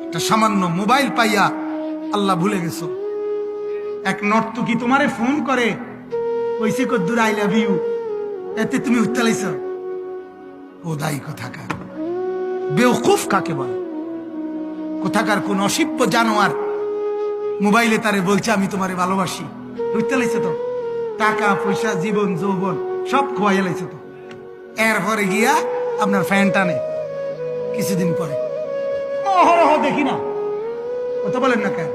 একটা সামান্য মোবাইল পাইয়া আল্লাহ ভুলে গেছো। এক নর্তকী তোমারে ফোন করে কইছে কদ্দুর আই লাভ ইউ, এতে তুমি উত্তালাইছ। ওদাই কোথাকার বেওকুফ কাকে বলে? কোথাকার কোন অসিব্য জানোয়ার মোবাইলে তারে বলছে আমি তোমারে ভালোবাসি, উত্তালাইছে তো। টাকা পয়সা জীবন যৌবন সব খোয়াইয়া লাইছে তো। এরপরে গিয়া আপনার ফ্যান টানে কিছুদিন পরে। অহরহ দেখি না, কথা বলেন না কেন?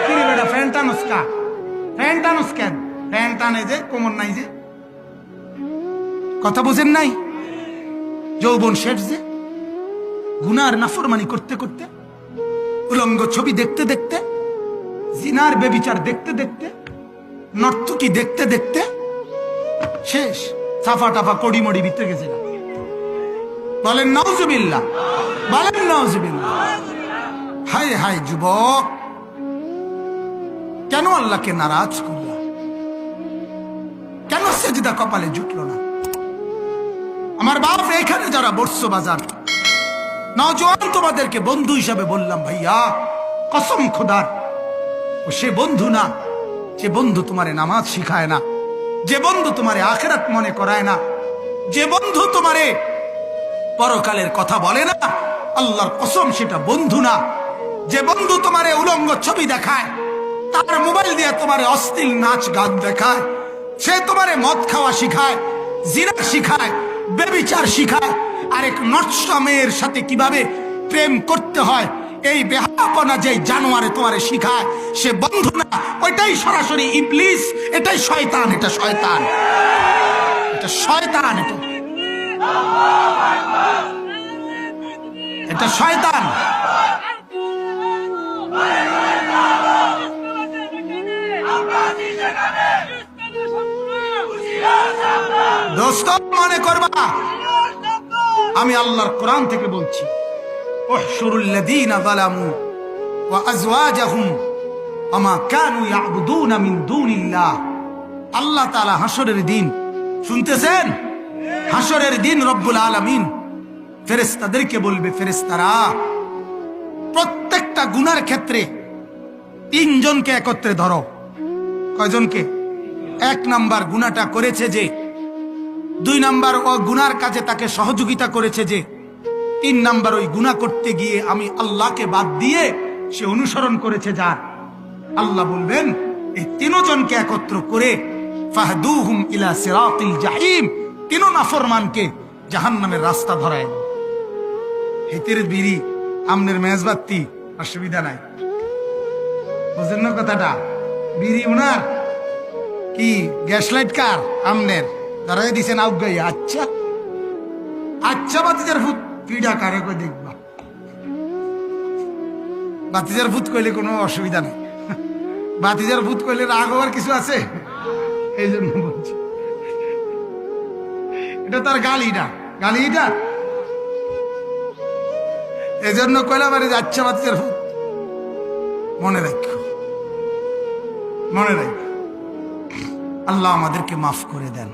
কি রে বেটা ফ্যান টানোস কা? ফ্যান টানোস কেন? ফ্যান টানে যে কোমর নাই যে, কথা বুঝেন নাই? যৌবন শেষ যে, গুনার নাফরমানি করতে করতে, উলঙ্গ ছবি দেখতে দেখতে, জিনার বেবিচার দেখতে দেখতে, নর্তকী দেখতে দেখতে শেষ। সাফা টাফা কড়ি মড়ি ভিতরে গেছে না। বলেন নাউজুবিল্লাহ, বলেন নাউজুবিল্লাহ। হায় হায় যুবক, কেন আল্লাহকে নারাজ করলা? কেন সেজদা কপালে জুটলো না? আমার বাপ এখানে যারা বর্ষ বাজার নওজোয়ান, তোমাদেরকে বন্ধু হিসাবে বললাম ভাইয়া, কসম খোদার, ও সে বন্ধু না যে বন্ধু তোমারে নামাজ শিখায় না, যে বন্ধু তোমারে আখিরাত মনে করায় না, যে বন্ধু তোমারে পরকালের কথা বলে না, আল্লাহর কসম সেটা বন্ধু না। যে বন্ধু তোমারে উলঙ্গ ছবি দেখায়, তার মোবাইল দিয়ে তোমারে অশ্লীল নাচ গান দেখায়, সে তোমারে মদ খাওয়া শিখায়, জিনা শিখায়, বেবিচার শিখায়, আরেক নষ্ট মেয়ের সাথে কিভাবে প্রেম করতে হয়, এই বেহাপনা যে জানোয়ারে তোমারে শিখায়, সে বন্ধু না, ওইটাই সরাসরি ইবলিস, এটাই শয়তান, এটা শয়তান, এটা শয়তান, এটা শয়তান। দোস্ত মনে করবা, আমি আল্লাহর কোরআন থেকে বলছি, উহশুরুল্লাযীনা যালামু ওয়া আযওয়াজাহুম ওয়া কানু ইয়াবুদুনা মিন দুনিল্লাহ। আল্লাহ তাআলা হাসরের দিন, শুনতেছেন? হাসরের দিন রব্বুল আলামিন ফেরেশতাদেরকে বলবে, ফেরেশতারা প্রত্যেকটা গুনার ক্ষেত্রে তিনজনকে একত্রে ধরো। কয়জনকে? এক নাম্বার গুনাহটা করেছে যে, দুই নাম্বার ও গুনার কাজে তাকে সহযোগিতা করেছে যে, তিন নাম্বার ওই গুনাহ করতে গিয়ে আমি আল্লাহকে বাদ দিয়ে সে অনুসরণ করেছে যার। আল্লাহ বলবেন এই তিনজনকে একত্র করে ফাহদুহুম ইলা সিরাতিল জাহিম, তিন নাফরমানকে জাহান্নামের রাস্তা ধরায়। হেতের বিড়ি আমনের মেজবাতি, অসুবিধা নাই, বুঝেন না কথাটা? বিড়ি উনার কি গ্যাস লাইট কার আমনের ধরাই দিছেন আউগাই। আচ্ছা আচ্ছা, বাতিজার ভূত পিড়া কারে কই দেখবা, বাতিজার ভূত কইলে কোনো অসুবিধা নেই। বাতিজার ভূত কইলে রাগ হওয়ার কিছু আছে? এই জন্য বলছি, এটা তার গালিটা, গালিটা এই জন্য কইলাম আরে যাচ্ছে বাতিজার ভূত। মনে রাখো, মনে রাখো, আল্লাহ আমাদেরকে মাফ করে দেন,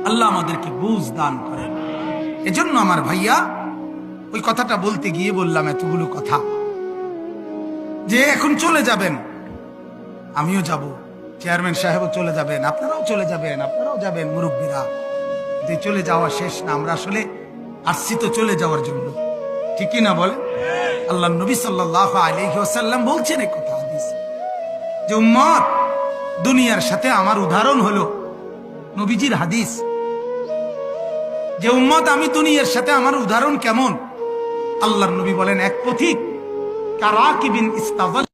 আল্লাহ আমাদেরকে বুঝ দান করেন। এজন্য আমার ভাইয়া ওই কথাটা বলতে গিয়ে বললাম এতগুলো কথা, যে এখন চলে যাবেন, আমিও যাব, চেয়ারম্যান সাহেবও চলে যাবেন, আপনারাও চলে যাবেন, আপনারাও যাবেন, মুরব্বীরা। যে চলে যাওয়া শেষ না, আমরা আসলে আসছি তো চলে যাওয়ার জন্য, ঠিকই না বলে? আল্লাহ নবী সাল্লাল্লাহু আলাইহি ওয়াসাল্লাম বলছেন এই কথা হাদিসে, যে উম্মত দুনিয়ার সাথে আমার উদাহরণ হলো, নবীজির হাদিস, যে উম্মত আমি দুনিয়ার সাথে আমার উদাহরণ কেমন? আল্লাহর নবী বলেন এক পথিক কারাকিবিন ইস্তাযাল